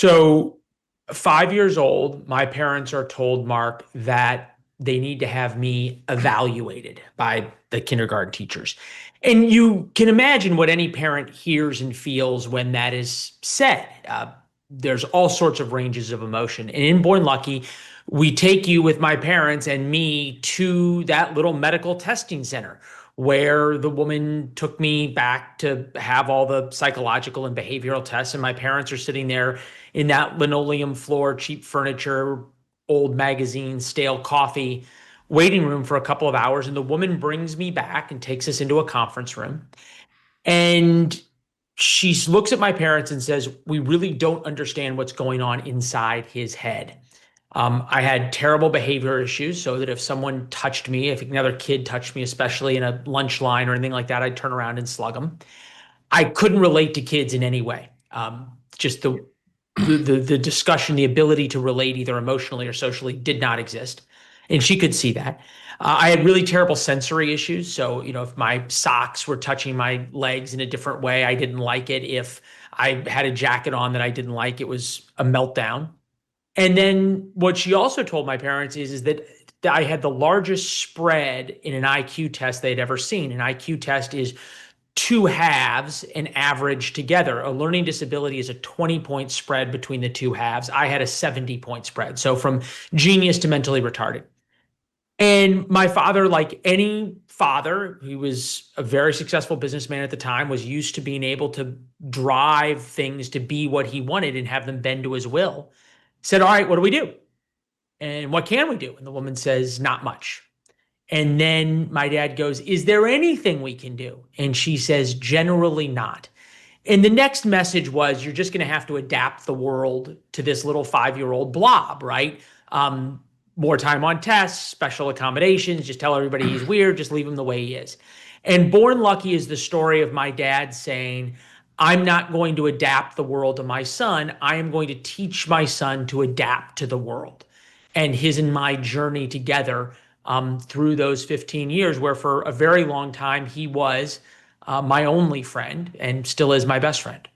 So, 5 years old, my parents are told, Mark, that they need to have me evaluated by the kindergarten teachers. And you can imagine what any parent hears and feels when that is said. There's all sorts of ranges of emotion. And in Born Lucky, we take you with my parents and me to that little medical testing center where the woman took me back to have all the psychological and behavioral tests. And my parents are sitting there in that linoleum floor, cheap furniture, old magazines, stale coffee, waiting room for a couple of hours. And the woman brings me back and takes us into a conference room. And she looks at my parents and says, "We really don't understand what's going on inside his head." I had terrible behavior issues, so that if someone touched me, if another kid touched me, especially in a lunch line or anything like that, I'd turn around and slug them. I couldn't relate to kids in any way. Just the discussion, the ability to relate either emotionally or socially did not exist. And she could see that. I had really terrible sensory issues. So, if my socks were touching my legs in a different way, I didn't like it. If I had a jacket on that I didn't like, it was a meltdown. And then what she also told my parents is that I had the largest spread in an IQ test they'd ever seen. An IQ test is two halves and average together. A learning disability is a 20-point spread between the two halves. I had a 70-point spread. So from genius to mentally retarded. And my father, like any father, he was a very successful businessman at the time, was used to being able to drive things to be what he wanted and have them bend to his will. Said, "All right, what do we do? And what can we do?" And the woman says, "Not much." And then my dad goes, "Is there anything we can do?" And she says, "Generally not." And the next message was, you're just going to have to adapt the world to this little 5-year-old blob, right? More time on tests, special accommodations, just tell everybody he's weird, just leave him the way he is. And Born Lucky is the story of my dad saying, "I'm not going to adapt the world to my son. I am going to teach my son to adapt to the world." And his and my journey together through those 15 years, where for a very long time he was my only friend and still is my best friend.